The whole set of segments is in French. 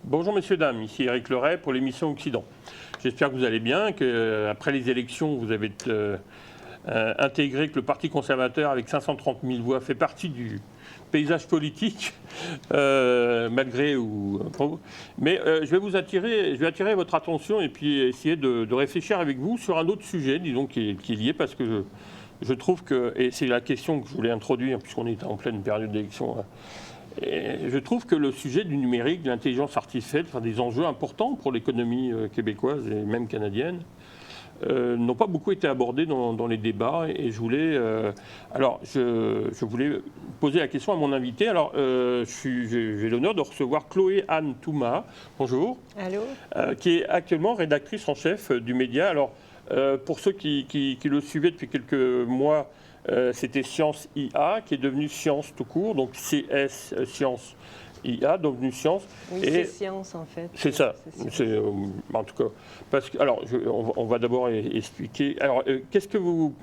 Bonjour messieurs, dames, ici Éric Leray pour l'émission Occident. J'espère que vous allez bien, qu'après les élections, vous avez intégré que le Parti conservateur, avec 530 000 voix, fait partie du paysage politique, malgré ou... Mais je vais attirer votre attention et puis essayer de réfléchir avec vous sur un autre sujet, disons, qui est lié, parce que je trouve que, et c'est la question que je voulais introduire, puisqu'on est en pleine période d'élection, et je trouve que le sujet du numérique, de l'intelligence artificielle, enfin, des enjeux importants pour l'économie québécoise et même canadienne, n'ont pas beaucoup été abordés dans les débats. Et je voulais, je voulais poser la question à mon invité. Alors, j'ai l'honneur de recevoir Chloé-Anne Touma. Bonjour. Allô. Qui est actuellement rédactrice en chef du média. Alors, pour ceux qui le suivaient depuis quelques mois, c'était Science IA, qui est devenu Science tout court, donc CS Science IA, devenu Science. Oui, c'est Science en fait. C'est ça. En tout cas, parce que, alors, on va d'abord expliquer. Alors, qu'est-ce que vous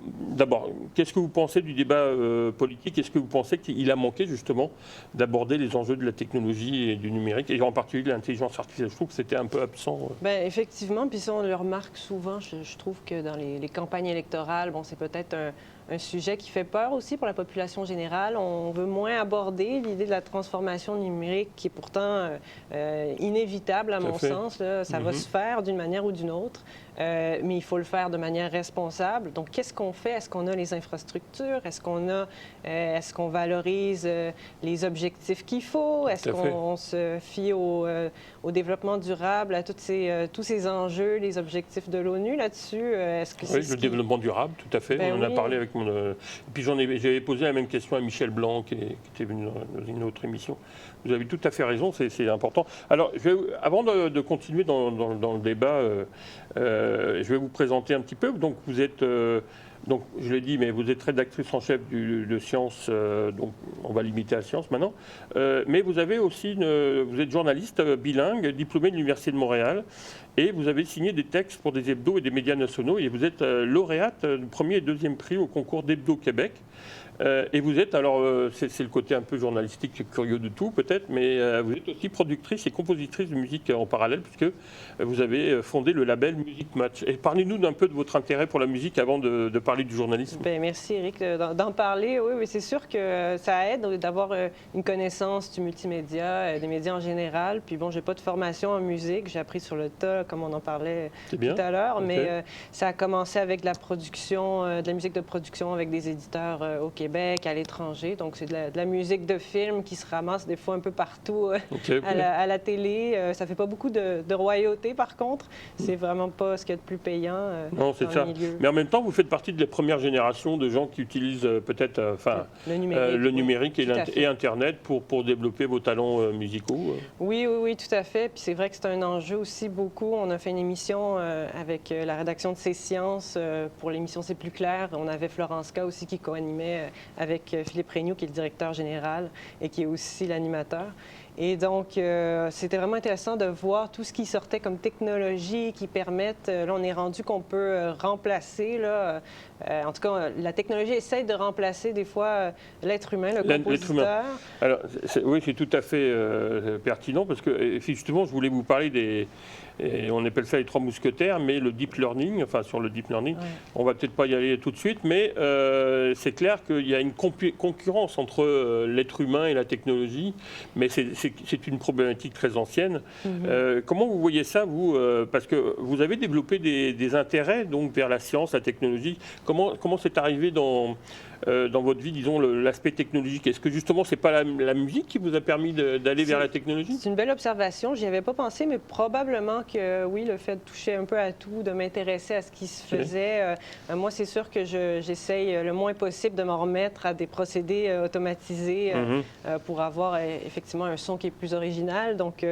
pensez du débat politique? Est-ce que vous pensez qu'il a manqué justement d'aborder les enjeux de la technologie et du numérique, et en particulier de l'intelligence artificielle? Je trouve que c'était un peu absent. Bien, effectivement, puis ça, on le remarque souvent. Je trouve que dans les campagnes électorales, bon, c'est peut-être un sujet qui fait peur aussi pour la population générale. On veut moins aborder l'idée de la transformation numérique qui est pourtant inévitable à mon sens. Là. Ça va se faire d'une manière ou d'une autre, mais il faut le faire de manière responsable. Donc, qu'est-ce qu'on fait? Est-ce qu'on a les infrastructures? Est-ce qu'on valorise les objectifs qu'il faut? Est-ce qu'on se fie au développement durable, à tous ces enjeux, les objectifs de l'ONU là-dessus? Oui, le développement durable, tout à fait. On en a parlé avec mon... Et puis j'avais posé la même question à Michel Blanc, qui était venu dans une autre émission. Vous avez tout à fait raison, c'est important. Alors, avant de continuer dans le débat, je vais vous présenter un petit peu. Donc, vous êtes... Donc, je l'ai dit, mais vous êtes rédactrice en chef de Science, donc on va limiter à Science maintenant. Mais vous avez aussi, vous êtes journaliste bilingue, diplômé de l'Université de Montréal, et vous avez signé des textes pour des hebdos et des médias nationaux, et vous êtes lauréate du premier et deuxième prix au concours d'Hebdo Québec. Et vous êtes, alors c'est le côté un peu journalistique, curieux de tout peut-être, mais vous êtes aussi productrice et compositrice de musique en parallèle, puisque vous avez fondé le label Music Match. Et parlez-nous d'un peu de votre intérêt pour la musique avant de parler du journalisme. Bien, merci Éric d'en parler. Oui, c'est sûr que ça aide d'avoir une connaissance du multimédia, des médias en général. Puis bon, j'ai pas de formation en musique, j'ai appris sur le tas, comme on en parlait tout à l'heure, mais ça a commencé avec de la production, de la musique de production avec des éditeurs au Québec, à l'étranger. Donc, c'est de la musique de film qui se ramasse des fois un peu partout à la télé. Ça fait pas beaucoup de royauté, par contre. C'est vraiment pas ce qu'il y a de plus payant non, c'est ça. Milieu. Mais en même temps, vous faites partie de la première génération de gens qui utilisent peut-être le numérique et Internet pour développer vos talents musicaux. Oui, tout à fait. Puis c'est vrai que c'est un enjeu aussi beaucoup. On a fait une émission avec la rédaction de C'est Sciences. Pour l'émission C'est plus clair, on avait Florence K aussi qui co-animait avec Philippe Regnault, qui est le directeur général et qui est aussi l'animateur. Et donc, c'était vraiment intéressant de voir tout ce qui sortait comme technologie qui permettent... là, on est rendu qu'on peut remplacer, là, en tout cas, la technologie essaie de remplacer des fois l'être humain, le compositeur. Alors, oui, c'est tout à fait pertinent parce que, justement, je voulais vous parler des... Et on appelle ça les trois mousquetaires, mais le deep learning, enfin sur le deep learning, on va peut-être pas y aller tout de suite, mais c'est clair qu'il y a une concurrence entre l'être humain et la technologie, mais c'est une problématique très ancienne. Comment vous voyez ça, vous parce que vous avez développé des intérêts donc vers la science, la technologie. Comment c'est arrivé dans votre vie, disons, l'aspect technologique? Est-ce que justement, c'est pas la musique qui vous a permis d'aller vers la technologie? C'est une belle observation. J'y avais pas pensé, mais probablement que oui, le fait de toucher un peu à tout, de m'intéresser à ce qui se faisait. Moi, c'est sûr que j'essaye le moins possible de m'en remettre à des procédés automatisés pour avoir effectivement un son qui est plus original. Donc,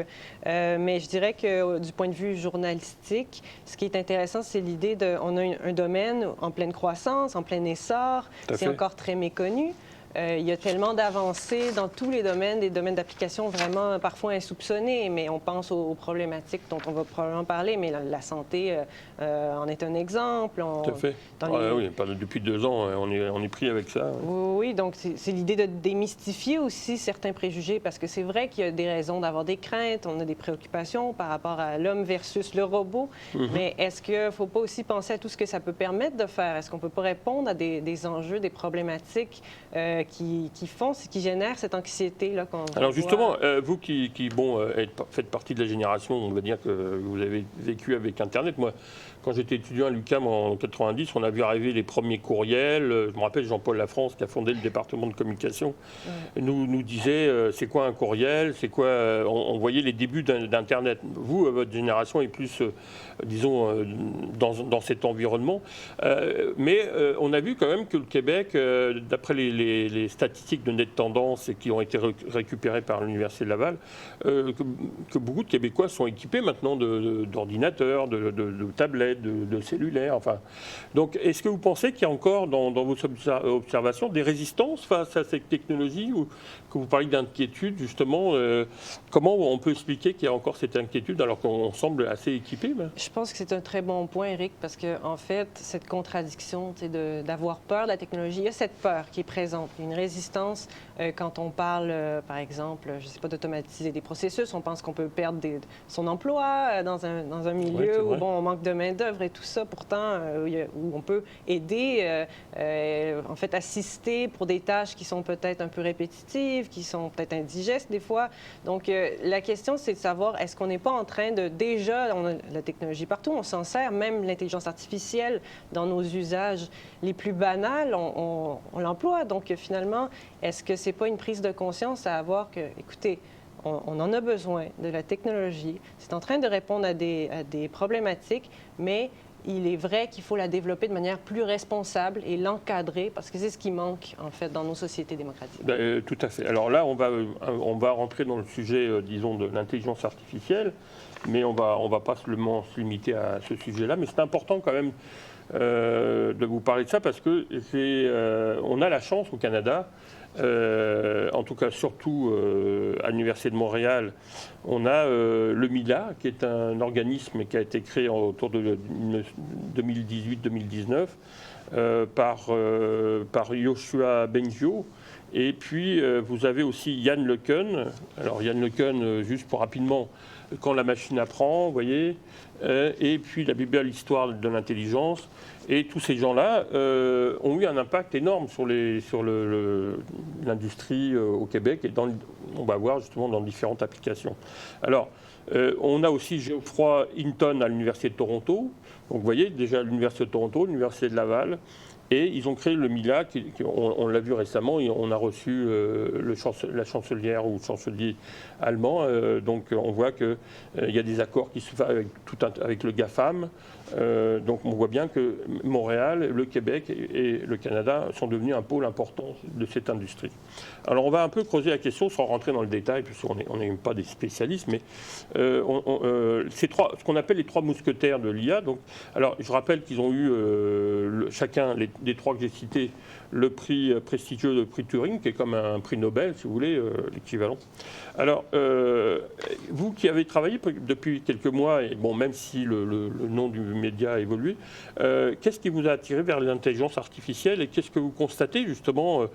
mais je dirais que du point de vue journalistique, ce qui est intéressant, c'est l'idée on a un domaine en pleine croissance, en plein essor. C'est encore très méconnu. il y a tellement d'avancées dans tous les domaines, des domaines d'application vraiment parfois insoupçonnés, mais on pense aux problématiques dont on va probablement parler, mais la santé en est un exemple. Tout à fait. Oui, depuis 2 ans, on est pris avec ça. Oui, donc c'est l'idée de démystifier aussi certains préjugés, parce que c'est vrai qu'il y a des raisons d'avoir des craintes, on a des préoccupations par rapport à l'homme versus le robot, mais est-ce qu'il ne faut pas aussi penser à tout ce que ça peut permettre de faire? Est-ce qu'on ne peut pas répondre à des enjeux, des problématiques qui génèrent cette anxiété-là qu'on Alors voit? justement, vous qui faites partie de la génération, on va dire que vous avez vécu avec Internet. Moi, quand j'étais étudiant à l'UQAM en 90, on a vu arriver les premiers courriels. Je me rappelle Jean-Paul Lafrance, qui a fondé le département de communication, nous disait c'est quoi un courriel, c'est quoi. On voyait les débuts d'Internet. Vous, votre génération est plus, disons, dans cet environnement. Mais on a vu quand même que le Québec, d'après les statistiques de Net Tendance et qui ont été récupérées par l'Université de Laval, que beaucoup de Québécois sont équipés maintenant d'ordinateurs, de tablettes, de cellulaires. Enfin. Donc, est-ce que vous pensez qu'il y a encore dans vos observations des résistances face à cette technologie, ou que vous parlez d'inquiétude, justement, comment on peut expliquer qu'il y a encore cette inquiétude alors qu'on semble assez équipé? Je pense que c'est un très bon point, Éric, parce qu'en fait, cette contradiction d'avoir peur de la technologie, il y a cette peur qui est présente. Il y a une résistance quand on parle, par exemple, je ne sais pas, d'automatiser des processus. On pense qu'on peut perdre son emploi dans un milieu où on manque de main-d'œuvre et tout ça. Pourtant, où on peut aider, en fait, assister pour des tâches qui sont peut-être un peu répétitives, qui sont peut-être indigestes des fois. Donc, la question, c'est de savoir, est-ce qu'on n'est pas en train de... Déjà, on a la technologie partout, on s'en sert, même l'intelligence artificielle dans nos usages les plus banals, on l'emploie. Donc, finalement, est-ce que c'est pas une prise de conscience à avoir que, écoutez, on en a besoin de la technologie, c'est en train de répondre à des problématiques, mais il est vrai qu'il faut la développer de manière plus responsable et l'encadrer, parce que c'est ce qui manque, en fait, dans nos sociétés démocratiques. Tout à fait. Alors là, on va rentrer dans le sujet, disons, de l'intelligence artificielle, mais on va pas seulement se limiter à ce sujet-là. Mais c'est important quand même de vous parler de ça, parce que on a la chance au Canada, en tout cas surtout à l'Université de Montréal, on a le MILA, qui est un organisme qui a été créé autour de 2018-2019 par Yoshua Bengio. Et puis vous avez aussi Yann LeCun. Alors Yann LeCun, juste pour rapidement, Quand la machine apprend, vous voyez, et puis la Bible, l'histoire de l'intelligence. Et tous ces gens-là ont eu un impact énorme sur l'industrie au Québec, et on va voir justement dans différentes applications. Alors, on a aussi Geoffroy Hinton à l'Université de Toronto. Donc vous voyez, déjà l'Université de Toronto, l'Université de Laval. Et ils ont créé le MILA, on l'a vu récemment, et on a reçu la chancelière ou le chancelier allemand. Donc on voit qu'il y a des accords qui se font avec le GAFAM. Donc on voit bien que Montréal, le Québec et le Canada sont devenus un pôle important de cette industrie. Alors on va un peu creuser la question sans rentrer dans le détail, puisqu'on n'est pas des spécialistes, mais ce qu'on appelle les 3 mousquetaires de l'IA. Donc, alors je rappelle qu'ils ont eu chacun des 3 que j'ai cités, le prix prestigieux, le prix Turing, qui est comme un prix Nobel, si vous voulez, l'équivalent. Alors, vous qui avez travaillé depuis quelques mois, et bon, même si le nom du média a évolué, qu'est-ce qui vous a attiré vers l'intelligence artificielle, et qu'est-ce que vous constatez justement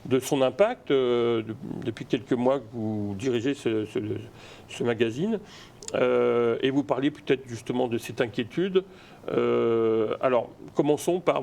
de son impact depuis quelques mois que vous dirigez ce magazine, et vous parliez peut-être justement de cette inquiétude. Alors, commençons par...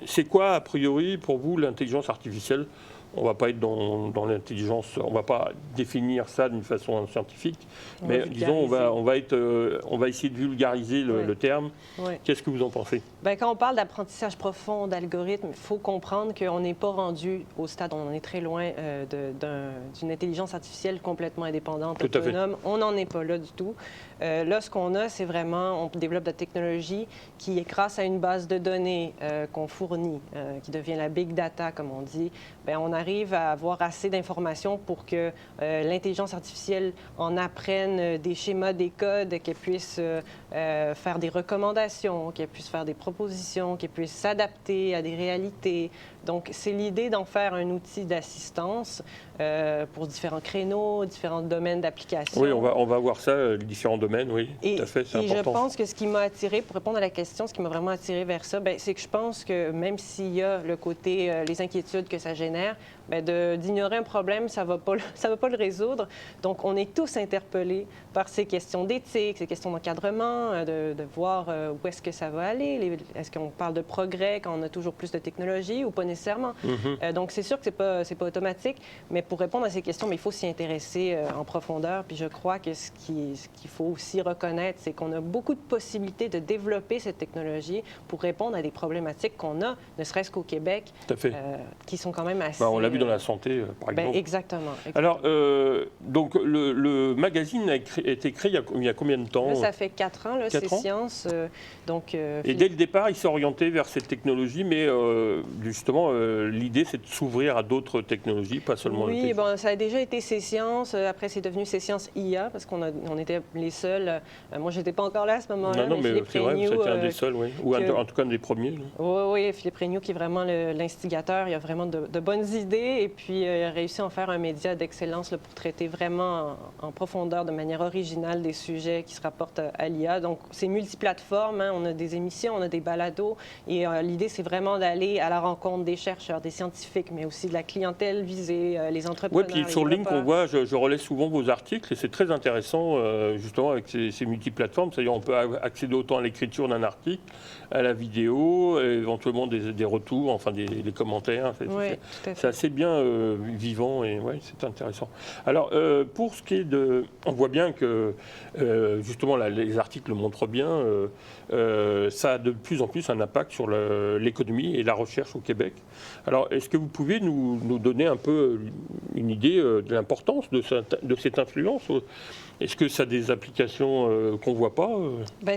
C'est quoi, a priori, pour vous, l'intelligence artificielle? On ne va pas être dans l'intelligence, on ne va pas définir ça d'une façon scientifique, mais disons, on va essayer de vulgariser le terme. Oui. Qu'est-ce que vous en pensez? Bien, quand on parle d'apprentissage profond, d'algorithme, il faut comprendre qu'on n'est pas rendu au stade, on est très loin d'une intelligence artificielle complètement indépendante, autonome. On n'en est pas là du tout. Là, ce qu'on a, c'est vraiment, on développe de la technologie qui est grâce à une base de données qu'on fournit, qui devient la big data, comme on dit. Bien, on arrive à avoir assez d'informations pour que l'intelligence artificielle en apprenne des schémas, des codes, qu'elle puisse faire des recommandations, qu'elle puisse faire des propositions, qu'elle puisse s'adapter à des réalités, Donc, c'est l'idée d'en faire un outil d'assistance pour différents créneaux, différents domaines d'application. Oui, on va voir ça, les différents domaines, oui, tout à fait, c'est important. Et je pense que ce qui m'a attiré, pour répondre à la question, ce qui m'a vraiment attiré vers ça, c'est que je pense que même s'il y a le côté, les inquiétudes que ça génère, d'ignorer un problème, ça va pas le résoudre. Donc, on est tous interpellés par ces questions d'éthique, ces questions d'encadrement, de voir où est-ce que ça va aller. Est-ce qu'on parle de progrès quand on a toujours plus de technologie ou pas nécessairement? Donc, c'est sûr que c'est pas automatique, mais pour répondre à ces questions, il faut s'y intéresser en profondeur. Puis je crois que ce qu'il faut aussi reconnaître, c'est qu'on a beaucoup de possibilités de développer cette technologie pour répondre à des problématiques qu'on a, ne serait-ce qu'au Québec, qui sont quand même assez... on l'a vu dans la santé, par exemple. Exactement. Alors, donc, le magazine a été créé il y a combien de temps? Là, ça fait 4 ans, c'est Science. Et dès le départ, il s'est orienté vers cette technologie, mais justement, l'idée, c'est de s'ouvrir à d'autres technologies, pas seulement le Oui, ça a déjà été C-Sciences. Après, c'est devenu C-Sciences IA, parce qu'on était les seuls. Moi, je n'étais pas encore là à ce moment-là. Non, mais c'est vrai, c'était un des seuls, oui. Ou en tout cas, un des premiers. Oui, Philippe Regnault, qui est vraiment l'instigateur. Il a vraiment de bonnes idées. Et puis, il a réussi à en faire un média d'excellence pour traiter vraiment en profondeur, de manière originale, des sujets qui se rapportent à l'IA. Donc, c'est multiplateforme. On a des émissions, on a des balados. Et l'idée, c'est vraiment d'aller à la rencontre des chercheurs, des scientifiques, mais aussi de la clientèle visée, les entrepreneurs. Oui, puis sur LinkedIn, on voit, je relais souvent vos articles et c'est très intéressant, justement, avec ces multiplateformes. C'est-à-dire, on peut accéder autant à l'écriture d'un article, à la vidéo, éventuellement des retours, enfin des commentaires. C'est assez bien vivant et c'est intéressant. Alors, pour ce qui est de... On voit bien que, justement, les articles le montrent bien, ça a de plus en plus un impact sur l'économie et la recherche au Québec. Alors, est-ce que vous pouvez nous donner un peu une idée de l'importance de cette influence? Est-ce que ça a des applications qu'on ne voit pas?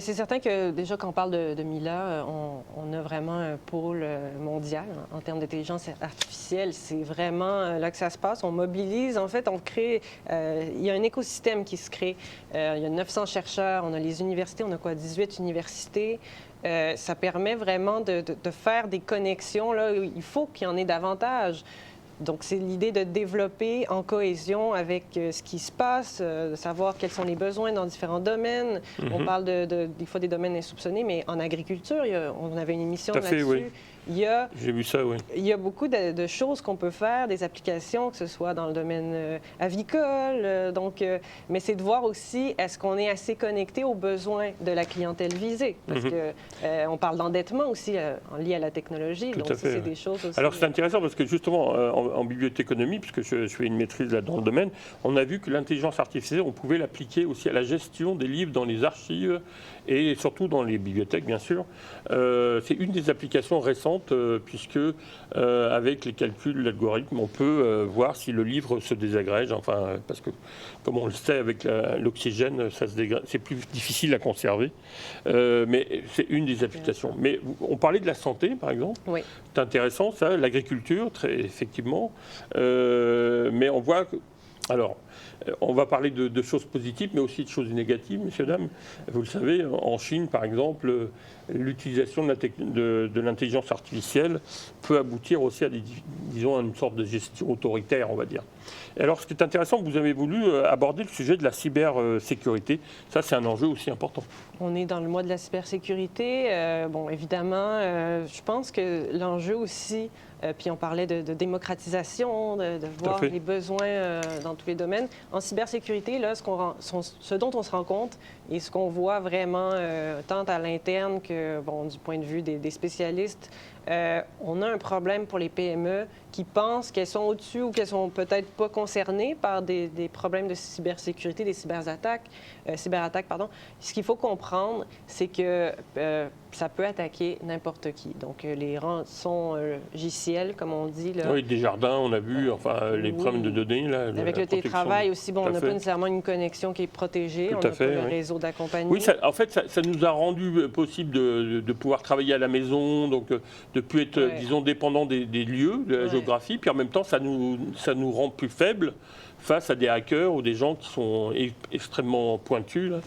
C'est certain que déjà, quand on parle de Mila, on a vraiment un pôle mondial en termes d'intelligence artificielle. C'est vraiment là que ça se passe. On mobilise, en fait, on crée... il y a un écosystème qui se crée. Il y a 900 chercheurs, on a les universités, on a 18 universités. Ça permet vraiment de faire des connexions. Là, il faut qu'il y en ait davantage. Donc, c'est l'idée de développer en cohésion avec ce qui se passe, de savoir quels sont les besoins dans différents domaines. On parle des fois des domaines insoupçonnés, mais en agriculture, on avait une émission là-dessus. Oui. J'ai vu ça, oui. Il y a beaucoup de choses qu'on peut faire, des applications, que ce soit dans le domaine avicole. Mais c'est de voir aussi, est-ce qu'on est assez connecté aux besoins de la clientèle visée? Parce qu'on parle d'endettement aussi lié à la technologie. Tout donc, à fait, c'est des choses aussi... Alors, c'est intéressant parce que justement, en bibliothéconomie, puisque je fais une maîtrise là dans le domaine, on a vu que l'intelligence artificielle, on pouvait l'appliquer aussi à la gestion des livres dans les archives et surtout dans les bibliothèques, bien sûr. C'est une des applications récentes puisque avec les calculs, l'algorithme, on peut voir si le livre se désagrège. Enfin, parce que, comme on le sait, avec l'oxygène, c'est plus difficile à conserver. Mais c'est une des applications. Mais on parlait de la santé, par exemple. Oui. C'est intéressant, ça, l'agriculture, très effectivement. Mais on voit que... Alors, on va parler de choses positives, mais aussi de choses négatives, messieurs, dames. Vous le savez, en Chine, par exemple, l'utilisation de l'intelligence artificielle peut aboutir aussi à, disons, à une sorte de gestion autoritaire, on va dire. Et alors, ce qui est intéressant, vous avez voulu aborder le sujet de la cybersécurité. Ça, c'est un enjeu aussi important. On est dans le mois de la cybersécurité. Évidemment, je pense que l'enjeu aussi, puis on parlait de démocratisation, de voir les besoins dans tous les domaines. En cybersécurité, là, ce dont on se rend compte et ce qu'on voit vraiment, tant à l'interne que du point de vue des spécialistes, on a un problème pour les PME qui pensent qu'elles sont au-dessus ou qu'elles sont peut-être pas concernées par des problèmes de cybersécurité, des cyberattaques. Ce qu'il faut comprendre, c'est que ça peut attaquer n'importe qui. Donc, les rançons JCL, comme on dit. Là, oui, Desjardins, on a vu, les problèmes de données. Là, avec le télétravail aussi, on n'a pas nécessairement une connexion qui est protégée. On n'a pas le réseau d'accompagnement. Oui, en fait, ça nous a rendu possible de pouvoir travailler à la maison, donc de ne plus être, disons, dépendant des lieux, de la géographie. Puis en même temps, ça nous rend plus faibles face à des hackers ou des gens qui sont extrêmement pointus là,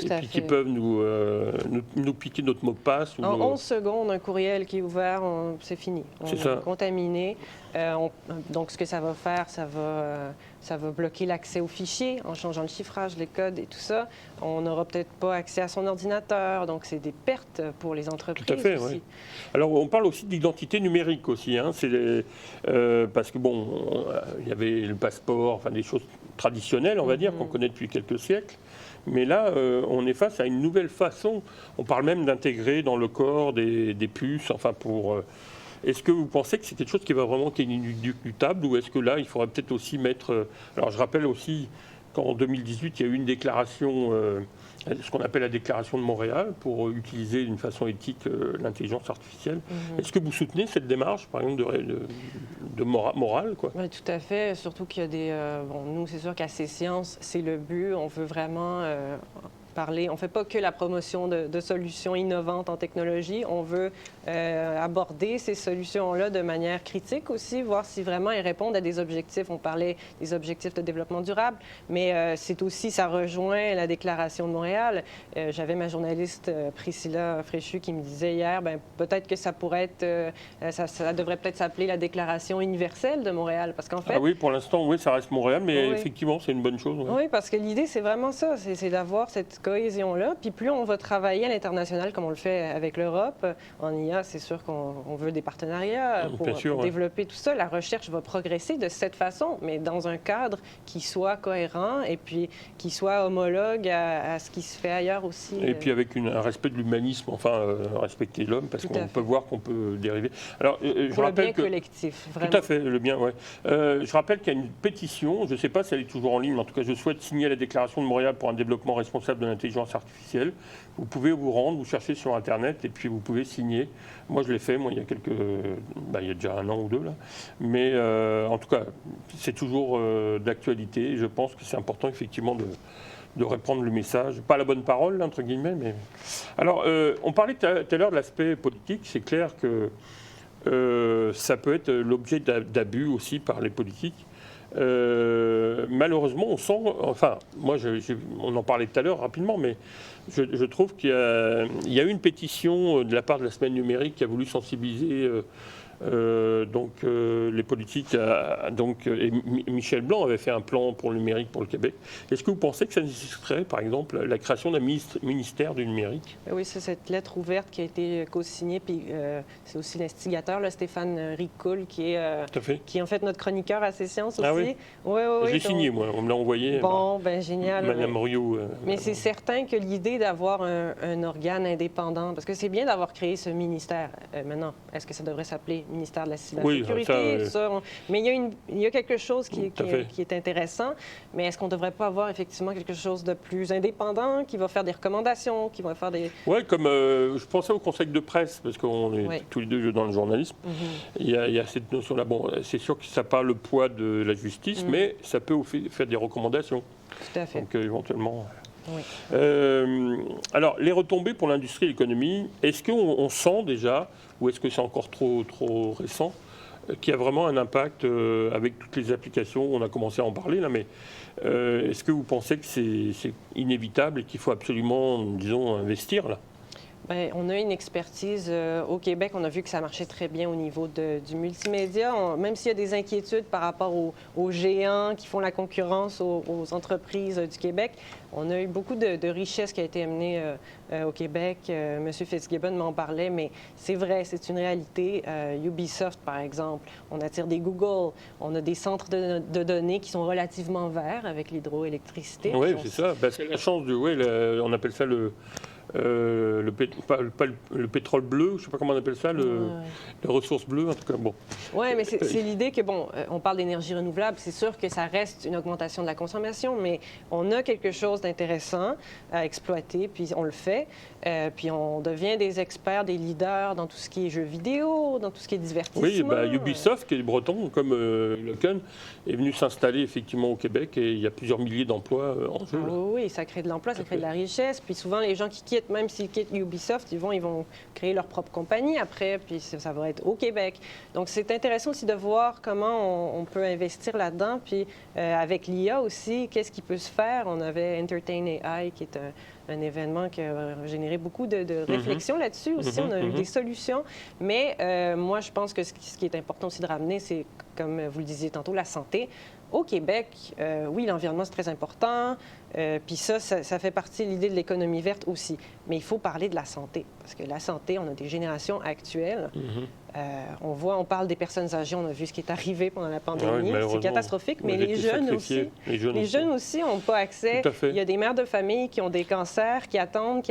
et puis qui peuvent nous piquer notre mot de passe. En 11 secondes, un courriel qui est ouvert, c'est fini. On est contaminé. Donc, ce que ça va faire, ça va bloquer l'accès aux fichiers en changeant le chiffrage, les codes et tout ça. On n'aura peut-être pas accès à son ordinateur. Donc, c'est des pertes pour les entreprises. Tout à fait, oui. Alors, on parle aussi d'identité numérique aussi. Hein. Parce que, bon, il y avait le passeport, enfin des choses traditionnelles, on va dire, qu'on connaît depuis quelques siècles. Mais là, on est face à une nouvelle façon. On parle même d'intégrer dans le corps des puces, enfin pour... Est-ce que vous pensez que c'est quelque chose qui est inéluctable ou est-ce que là, il faudrait peut-être aussi mettre... Alors, je rappelle aussi qu'en 2018, il y a eu une déclaration, ce qu'on appelle la déclaration de Montréal, pour utiliser d'une façon éthique l'intelligence artificielle. Est-ce que vous soutenez cette démarche, par exemple, de morale, quoi? Oui, tout à fait. Surtout qu'il y a des... nous, c'est sûr qu'à C-Sciences, c'est le but. On veut vraiment... parler. On ne fait pas que la promotion de solutions innovantes en technologie. On veut aborder ces solutions-là de manière critique aussi, voir si vraiment elles répondent à des objectifs. On parlait des objectifs de développement durable, mais c'est aussi, ça rejoint la Déclaration de Montréal. J'avais ma journaliste Priscilla Fréchu qui me disait hier, peut-être que ça pourrait être, ça devrait peut-être s'appeler la Déclaration universelle de Montréal, parce qu'en fait... Ah oui, pour l'instant, oui, ça reste Montréal, mais effectivement, c'est une bonne chose. Oui, oui, parce que l'idée, c'est vraiment ça, c'est d'avoir cette cohésion-là. Puis plus on va travailler à l'international, comme on le fait avec l'Europe, en IA, c'est sûr qu'on veut des partenariats pour développer tout ça. La recherche va progresser de cette façon, mais dans un cadre qui soit cohérent et puis qui soit homologue à ce qui se fait ailleurs aussi. Et puis avec un respect de l'humanisme, enfin, respecter l'homme, parce qu'on peut voir qu'on peut dériver. Alors, je rappelle le bien collectif, vraiment. Tout à fait, le bien, oui. Je rappelle qu'il y a une pétition, je ne sais pas si elle est toujours en ligne, mais en tout cas, je souhaite signer la Déclaration de Montréal pour un développement responsable de l'intelligence artificielle. Vous pouvez vous rendre, vous cherchez sur Internet et puis vous pouvez signer. Moi, je l'ai fait, il y a il y a déjà 1 an ou 2 là. Mais en tout cas, c'est toujours d'actualité. Et je pense que c'est important effectivement de reprendre le message. Pas la bonne parole, entre guillemets, mais... Alors, on parlait tout à l'heure de l'aspect politique. C'est clair que ça peut être l'objet d'abus aussi par les politiques. Malheureusement, on sent, enfin, moi, on en parlait tout à l'heure rapidement, mais je trouve qu'il y a eu une pétition de la part de la Semaine numérique qui a voulu sensibiliser les politiques. Et Michel Blanc avait fait un plan pour le numérique pour le Québec. Est-ce que vous pensez que ça nécessiterait, par exemple, la création d'un ministère du numérique? Oui, c'est cette lettre ouverte qui a été co-signée, puis c'est aussi l'instigateur, Stéphane Ricoul, qui est en fait notre chroniqueur à C-Sciences aussi. Ah oui? Oui. Je l'ai signé, moi, on me l'a envoyé. Bon, génial. Madame Rio. Mais c'est certain que l'idée d'avoir un organe indépendant, parce que c'est bien d'avoir créé ce ministère. Maintenant, est-ce que ça devrait s'appeler ministère de la cybersécurité? Oui, mais il y a quelque chose qui est intéressant. Mais est-ce qu'on ne devrait pas avoir effectivement quelque chose de plus indépendant, qui va faire des recommandations, qui va faire des... Oui, comme je pensais au conseil de presse, parce qu'on est tous les deux dans le journalisme. Il y a cette notion-là. Bon, c'est sûr que ça n'a pas le poids de la justice, mais ça peut faire des recommandations. Tout à fait. Donc éventuellement... Oui. Alors, les retombées pour l'industrie et l'économie, est-ce qu'on sent déjà, ou est-ce que c'est encore trop récent, qu'il y a vraiment un impact avec toutes les applications? On a commencé à en parler là, mais est-ce que vous pensez que c'est inévitable et qu'il faut absolument, disons, investir là? Bien, on a une expertise au Québec. On a vu que ça marchait très bien au niveau du multimédia. Même s'il y a des inquiétudes par rapport aux géants qui font la concurrence aux entreprises du Québec, on a eu beaucoup de richesses qui a été amenée au Québec. M. Fitzgibbon m'en parlait, mais c'est vrai, c'est une réalité. Ubisoft, par exemple, on attire des Google. On a des centres de données qui sont relativement verts avec l'hydroélectricité. Oui, c'est ça. C'est la chance on appelle ça le pétrole bleu, je ne sais pas comment on appelle ça, les ressources bleues, en tout cas. Bon. Oui, mais c'est l'idée que, on parle d'énergie renouvelable, c'est sûr que ça reste une augmentation de la consommation, mais on a quelque chose d'intéressant à exploiter, puis on le fait, puis on devient des experts, des leaders dans tout ce qui est jeux vidéo, dans tout ce qui est divertissement. Oui, Ubisoft, qui est breton, comme Loken, est venu s'installer effectivement au Québec et il y a plusieurs milliers d'emplois en jeu. Oui, ça crée de l'emploi, ça crée de la richesse, puis souvent les gens qui quittent quittent, même s'ils quittent Ubisoft, ils vont créer leur propre compagnie après, puis ça va être au Québec. Donc, c'est intéressant aussi de voir comment on peut investir là-dedans. Puis, avec l'IA aussi, qu'est-ce qui peut se faire? On avait Entertain AI, qui est un événement qui a généré beaucoup de réflexions là-dessus aussi. On a eu des solutions. Mais moi, je pense que ce qui est important aussi de ramener, c'est, comme vous le disiez tantôt, la santé. Au Québec, oui, l'environnement, c'est très important. Puis ça fait partie de l'idée de l'économie verte aussi. Mais il faut parler de la santé. Parce que la santé, on a des générations actuelles. On parle des personnes âgées, on a vu ce qui est arrivé pendant la pandémie. C'est catastrophique, mais les jeunes aussi n'ont pas accès. Il y a des mères de famille qui ont des cancers, qui attendent.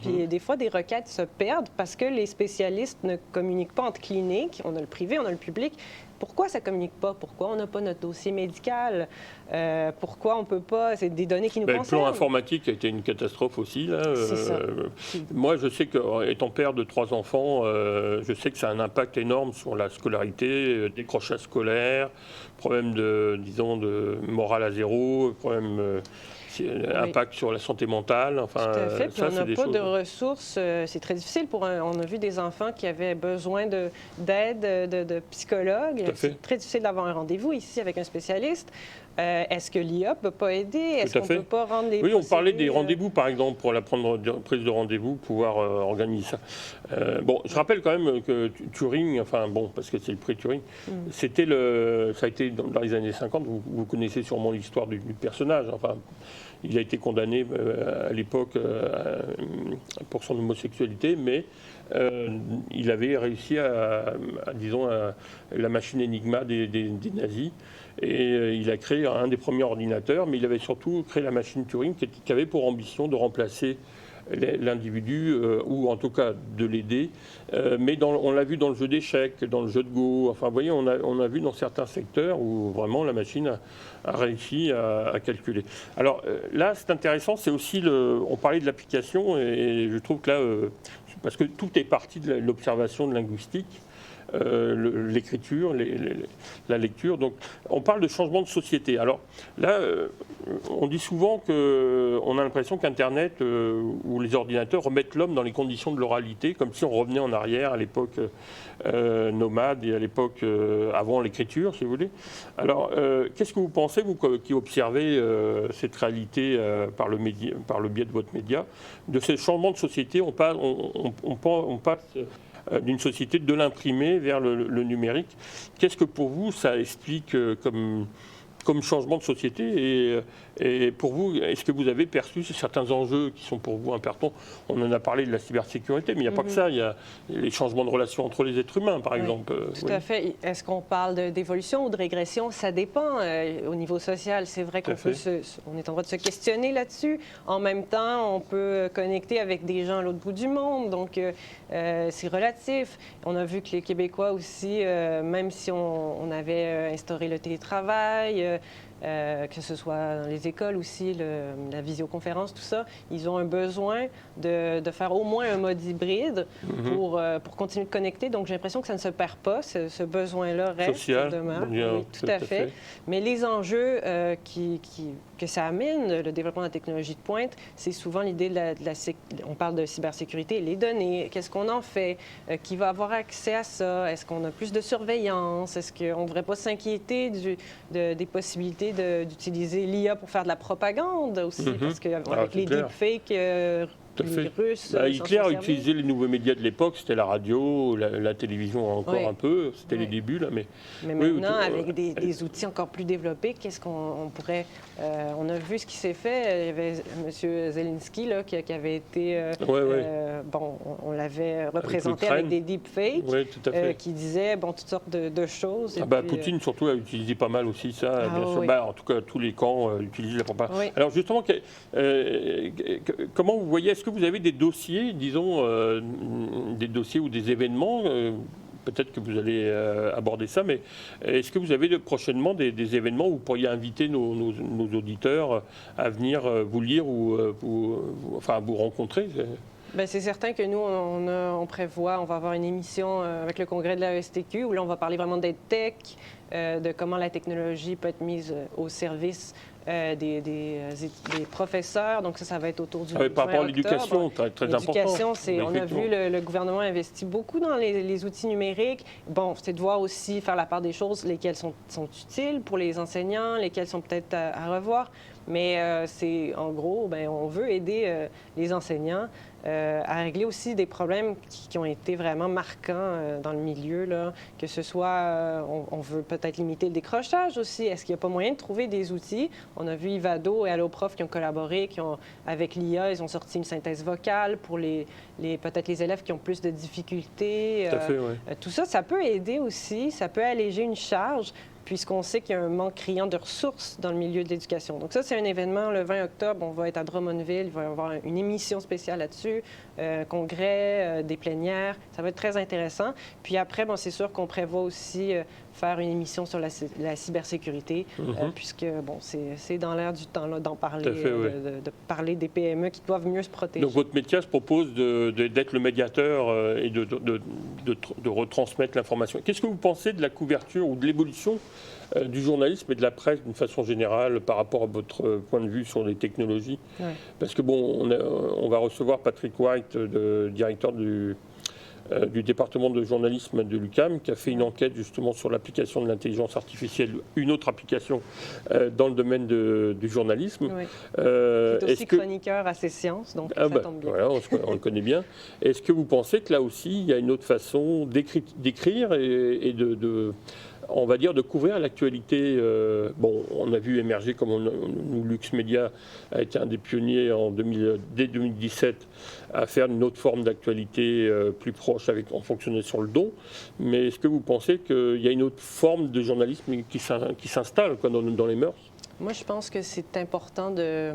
Puis des fois, des requêtes se perdent parce que les spécialistes ne communiquent pas entre cliniques. On a le privé, on a le public. Pourquoi ça ne communique pas? Pourquoi on n'a pas notre dossier médical? Pourquoi on ne peut pas? C'est des données qui nous concernent. Le plan informatique a été une catastrophe aussi. Là. C'est ça. Moi, je sais qu'étant père de 3 enfants, je sais que ça a un impact énorme sur la scolarité, décrochage scolaire, problème de morale à zéro, problème... impact sur la santé mentale. Enfin, tout à fait. Puis on n'a pas de ressources. C'est très difficile. On a vu des enfants qui avaient besoin d'aide de psychologues. C'est très difficile d'avoir un rendez-vous ici avec un spécialiste. Est-ce que l'IA ne peut pas aider? Est-ce qu'on ne peut pas rendre les... Oui, on parlait des rendez-vous, par exemple, pour la prise de rendez-vous, pouvoir organiser ça. Je rappelle quand même que Turing, parce que c'est le prix Turing, ça a été dans les années 50, vous connaissez sûrement l'histoire du personnage. Il a été condamné à l'époque pour son homosexualité, mais il avait réussi la machine Enigma des nazis. Et il a créé un des premiers ordinateurs, mais il avait surtout créé la machine Turing qui avait pour ambition de remplacer l'individu, ou en tout cas de l'aider. Mais on l'a vu dans le jeu d'échecs, dans le jeu de Go. Enfin, vous voyez, on a vu dans certains secteurs où vraiment la machine a réussi à calculer. Alors là, c'est intéressant, c'est aussi on parlait de l'application, et je trouve que là, parce que tout est parti de l'observation de linguistique, l'écriture, la lecture. Donc, on parle de changement de société. Alors là, on dit souvent qu'on a l'impression qu'Internet ou les ordinateurs remettent l'homme dans les conditions de l'oralité, comme si on revenait en arrière à l'époque nomade et à l'époque avant l'écriture, si vous voulez. Alors, qu'est-ce que vous pensez, vous qui observez cette réalité par le biais de votre média, de ces changements de société? On passe d'une société de l'imprimé vers le numérique. Qu'est-ce que pour vous ça explique comme changement de société, et pour vous, est-ce que vous avez perçu certains enjeux qui sont pour vous importants? On en a parlé de la cybersécurité, mais il n'y a pas que ça. Il y a les changements de relations entre les êtres humains, par exemple. Tout à fait. Est-ce qu'on parle d'évolution ou de régression? Ça dépend. Au niveau social, c'est vrai qu'on est en droit de se questionner là-dessus. En même temps, on peut connecter avec des gens à l'autre bout du monde. Donc, c'est relatif. On a vu que les Québécois aussi, même si on avait instauré le télétravail, que ce soit dans les écoles aussi, la visioconférence, tout ça, ils ont un besoin de faire au moins un mode hybride pour continuer de connecter. Donc, j'ai l'impression que ça ne se perd pas. Ce besoin-là reste. Social, demeure. Oui, tout à fait. Mais les enjeux que ça amène, le développement de la technologie de pointe, c'est souvent l'idée on parle de cybersécurité, les données, qu'est-ce qu'on en fait, qui va avoir accès à ça, est-ce qu'on a plus de surveillance, est-ce qu'on ne devrait pas s'inquiéter des possibilités d'utiliser l'IA pour faire de la propagande aussi, parce qu'avec les deepfakes... Les Russes, Hitler a utilisé les nouveaux médias de l'époque, c'était la radio, la télévision encore un peu, c'était les débuts. Là, mais maintenant, avec des outils encore plus développés, qu'est-ce qu'on pourrait... on a vu ce qui s'est fait. Il y avait M. Zelensky là, qui avait été... on l'avait représenté avec des deepfakes qui disaient toutes sortes de choses. Poutine, surtout, a utilisé pas mal aussi ça. En tout cas, tous les camps utilisent la propagande. Alors justement, comment vous voyez, est-ce que vous avez des dossiers, disons, des dossiers ou des événements, peut-être que vous allez aborder ça, mais est-ce que vous avez prochainement des événements où vous pourriez inviter nos auditeurs à venir vous lire ou à vous rencontrer? C'est certain que nous, on prévoit, on va avoir une émission avec le congrès de la STQ où là, on va parler vraiment d'EdTech, de comment la technologie peut être mise au service des professeurs. Donc ça va être autour du par rapport à 20 l'éducation, octobre. très important. L'éducation, on a vu le gouvernement investit beaucoup dans les outils numériques. Bon, c'est de voir aussi, faire la part des choses, lesquelles sont utiles pour les enseignants, lesquelles sont peut-être à revoir. Mais en gros, on veut aider les enseignants à régler aussi des problèmes qui ont été vraiment marquants dans le milieu, là. Que ce soit, on veut peut-être limiter le décrochage aussi. Est-ce qu'il n'y a pas moyen de trouver des outils? On a vu Ivado et Alloprof qui ont collaboré, avec l'IA, ils ont sorti une synthèse vocale pour peut-être les élèves qui ont plus de difficultés. Tout à fait, oui. Tout ça, ça peut aider aussi, ça peut alléger une charge, puisqu'on sait qu'il y a un manque criant de ressources dans le milieu de l'éducation. Donc ça, c'est un événement le 20 octobre. On va être à Drummondville. Il va y avoir une émission spéciale là-dessus, un congrès, des plénières. Ça va être très intéressant. Puis après, c'est sûr qu'on prévoit aussi faire une émission sur la cybersécurité, puisque, c'est dans l'air du temps là, d'en parler, de parler des PME qui doivent mieux se protéger. Donc votre métier se propose d'être le médiateur et de retransmettre l'information. Qu'est-ce que vous pensez de la couverture ou de l'évolution du journalisme et de la presse d'une façon générale par rapport à votre point de vue sur les technologies? Parce que on va recevoir Patrick White, directeur du département de journalisme de l'UQAM, qui a fait une enquête justement sur l'application de l'intelligence artificielle, une autre application dans le domaine du journalisme. Oui. Qui est aussi chroniqueur à ces sciences, donc ça tombe bien. Voilà, on le connaît bien. Est-ce que vous pensez que là aussi, il y a une autre façon d'écrire et on va dire, de couvrir l'actualité? On a vu émerger, comme nous, Lux Media a été un des pionniers dès 2017 à faire une autre forme d'actualité plus proche, en fonctionnant sur le don. Mais est-ce que vous pensez qu'il y a une autre forme de journalisme qui s'installe dans les mœurs? Moi, je pense que c'est important de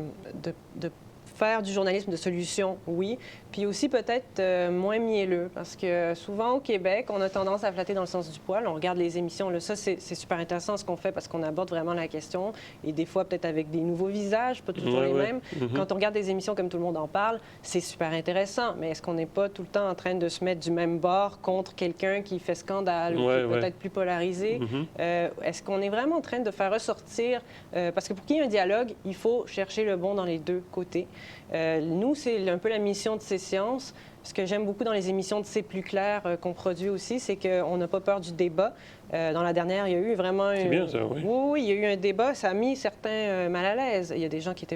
faire du journalisme de solution, oui, puis aussi peut-être moins mielleux, parce que souvent au Québec, on a tendance à flatter dans le sens du poil. On regarde les émissions, là, ça c'est super intéressant ce qu'on fait parce qu'on aborde vraiment la question, et des fois peut-être avec des nouveaux visages, pas toujours les mêmes. Quand on regarde des émissions comme Tout le monde en parle, c'est super intéressant, mais est-ce qu'on n'est pas tout le temps en train de se mettre du même bord contre quelqu'un qui fait scandale ou qui est peut-être plus polarisé? Est-ce qu'on est vraiment en train de faire ressortir, parce que pour qu'il y ait un dialogue, il faut chercher le bon dans les deux côtés. Nous, c'est un peu la mission de ces séances. Ce que j'aime beaucoup dans les émissions de C'est plus clair qu'on produit aussi, c'est qu'on n'a pas peur du débat. Dans la dernière, il y a eu vraiment... C'est bien ça, oui. Oui, il y a eu un débat. Ça a mis certains mal à l'aise. Il y a des gens qui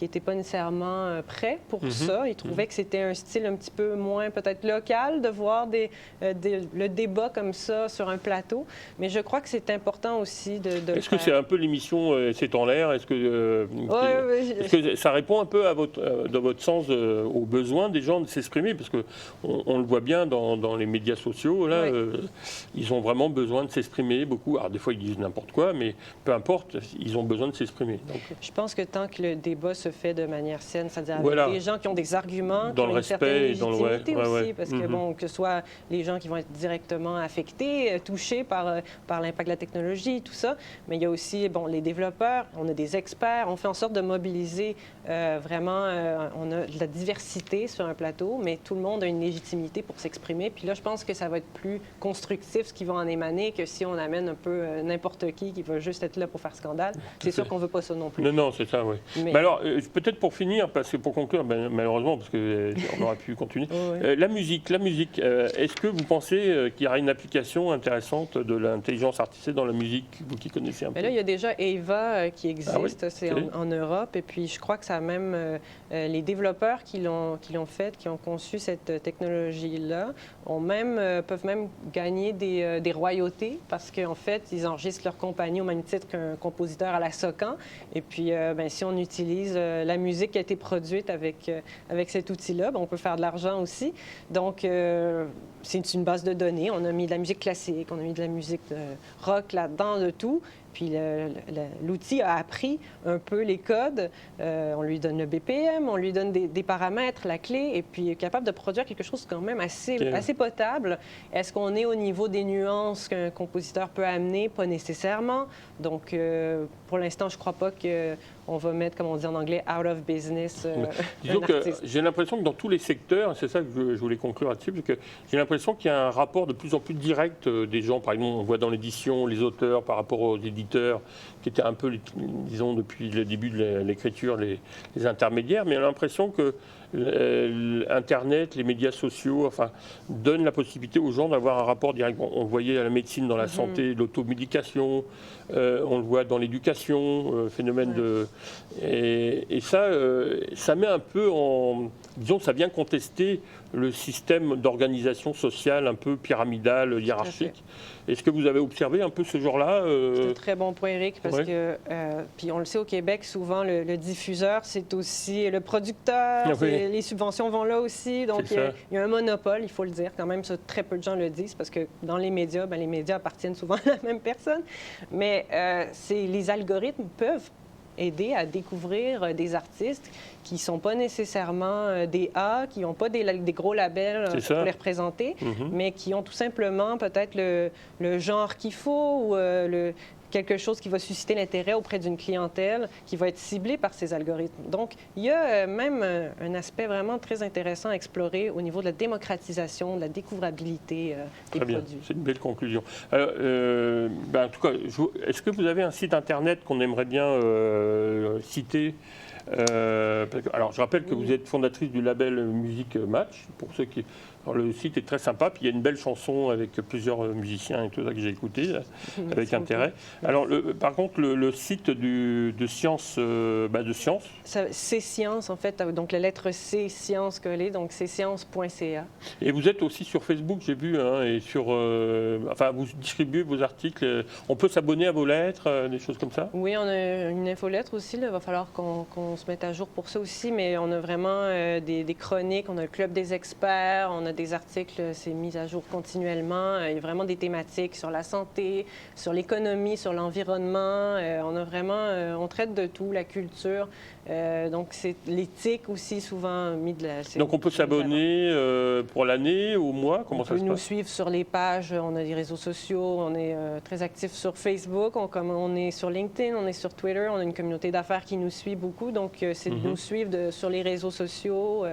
n'étaient pas nécessairement prêts pour ça. Ils trouvaient que c'était un style un petit peu moins peut-être local de voir le débat comme ça sur un plateau. Mais je crois que c'est important aussi de Est-ce que c'est un peu l'émission C'est en l'air? Est-ce que ça répond un peu dans votre sens aux besoins des gens de s'exprimer? Parce qu'on le voit bien dans les médias sociaux, là, ils ont vraiment besoin de s'exprimer beaucoup. Alors des fois ils disent n'importe quoi, mais peu importe, ils ont besoin de s'exprimer. Je pense que tant que le débat se fait de manière saine, c'est-à-dire avec des gens qui ont des arguments, dans qui ont une certaine légitimité aussi, parce que ce soit les gens qui vont être directement affectés, touchés par l'impact de la technologie, tout ça, mais il y a aussi les développeurs, on a des experts, on fait en sorte de mobiliser vraiment, on a de la diversité sur un plateau, mais tout le monde a une légitimité pour s'exprimer. Puis là, je pense que ça va être plus constructif ce qui va en émaner que si on amène un peu n'importe qui va juste être là pour faire scandale. C'est sûr qu'on ne veut pas ça non plus. Non, c'est ça, oui. Mais alors, peut-être pour finir, parce que pour conclure, malheureusement, parce qu'on aurait pu continuer, la musique, est-ce que vous pensez qu'il y aura une application intéressante de l'intelligence artificielle dans la musique, vous qui connaissez un peu? Là, il y a déjà Eva qui existe, c'est en Europe, et puis je crois que ça a même les développeurs qui l'ont fait, qui ont conçu cette technologie-là, peuvent même gagner des royautés parce qu'en fait, ils enregistrent leur compagnie au même titre qu'un compositeur à la Socan. Et puis, si on utilise la musique qui a été produite avec cet outil-là, on peut faire de l'argent aussi. Donc, c'est une base de données. On a mis de la musique classique, on a mis de la musique rock là-dedans, de tout. Puis l'outil a appris un peu les codes. On lui donne le BPM, on lui donne des paramètres, la clé, et puis est capable de produire quelque chose quand même assez potable. Est-ce qu'on est au niveau des nuances qu'un compositeur peut amener? Pas nécessairement. Donc, pour l'instant, je ne crois pas qu'on va mettre, comme on dit en anglais, out of business. Disons que j'ai l'impression que dans tous les secteurs, c'est ça que je voulais conclure là-dessus, parce que j'ai l'impression qu'il y a un rapport de plus en plus direct des gens. Par exemple, on voit dans l'édition les auteurs par rapport aux éditeurs, qui étaient un peu, disons, depuis le début de l'écriture, les intermédiaires, mais on a l'impression que Internet, les médias sociaux, enfin, donnent la possibilité aux gens d'avoir un rapport direct. On le voyait à la médecine, dans la santé, l'automédication, on le voit dans l'éducation, phénomène de... Et ça, ça met un peu en... Disons, ça vient contester le système d'organisation sociale un peu pyramidal, hiérarchique. Est-ce que vous avez observé un peu ce genre-là C'est un très bon point, Éric, parce que, puis on le sait au Québec, souvent, le diffuseur, c'est aussi le producteur, les subventions vont là aussi, donc il y a un monopole, il faut le dire, quand même, ça, très peu de gens le disent, parce que dans les médias, les médias appartiennent souvent à la même personne, mais les algorithmes peuvent aider à découvrir des artistes qui ne sont pas nécessairement des A, qui n'ont pas des gros labels pour les représenter, mais qui ont tout simplement peut-être le genre qu'il faut ou quelque chose qui va susciter l'intérêt auprès d'une clientèle qui va être ciblée par ces algorithmes. Donc, il y a même un aspect vraiment très intéressant à explorer au niveau de la démocratisation, de la découvrabilité des produits. C'est une belle conclusion. Alors, en tout cas, est-ce que vous avez un site Internet qu'on aimerait bien citer alors, je rappelle que vous êtes fondatrice du label Musique Match, pour ceux qui... Alors, le site est très sympa, puis il y a une belle chanson avec plusieurs musiciens et tout ça que j'ai écouté avec intérêt. Alors, par contre, le site de Science, C'est Science, en fait, donc la lettre C, Science collée, donc c'est science.ca. Et vous êtes aussi sur Facebook, j'ai vu, et sur... enfin, vous distribuez vos articles. On peut s'abonner à vos lettres, des choses comme ça? Oui, on a une infolettre aussi, il va falloir qu'on se mette à jour pour ça aussi, mais on a vraiment des chroniques, on a le Club des experts, on a des articles, c'est mis à jour continuellement. Il y a vraiment des thématiques sur la santé, sur l'économie, sur l'environnement. On a vraiment, on traite de tout, la culture. Donc, c'est l'éthique aussi souvent mis de la... Donc, on peut s'abonner pour l'année, au mois? Comment ça se passe? On peut nous suivre sur les pages, on a des réseaux sociaux, on est très actifs sur Facebook, on est sur LinkedIn, on est sur Twitter, on a une communauté d'affaires qui nous suit beaucoup. Donc, c'est de nous suivre sur les réseaux sociaux,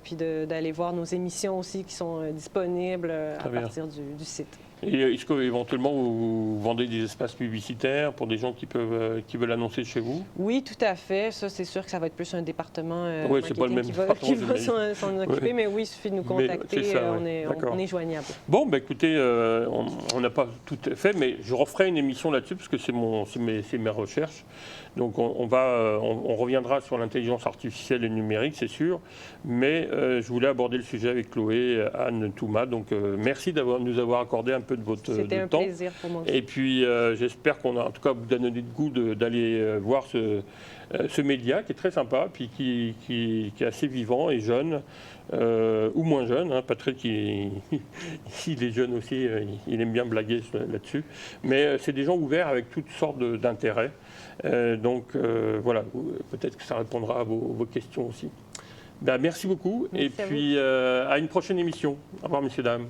puis d'aller voir nos émissions aussi qui sont disponibles à partir du site. Et est-ce qu'éventuellement, vous vendez des espaces publicitaires pour des gens qui veulent annoncer chez vous? Oui, tout à fait. Ça, c'est sûr que ça va être plus un département marketing qui va s'en occuper, mais oui, il suffit de nous contacter, on est joignable. Bon, écoutez, on n'a pas tout fait, mais je referai une émission là-dessus, parce que c'est mes recherches. Donc, on reviendra sur l'intelligence artificielle et numérique, c'est sûr, mais je voulais aborder le sujet avec Chloé, Anne, Touma. Donc, merci de nous avoir accordé un peu de votre temps. C'était un plaisir pour moi. Et puis, j'espère qu'on a, en tout cas, vous donné le goût d'aller voir ce média qui est très sympa, puis qui est assez vivant et jeune, ou moins jeune. Patrick, il est jeune aussi, il aime bien blaguer là-dessus. Mais c'est des gens ouverts avec toutes sortes d'intérêts. Donc, voilà, peut-être que ça répondra à vos questions aussi. Merci beaucoup. Merci et puis, à une prochaine émission. Au revoir, messieurs, dames.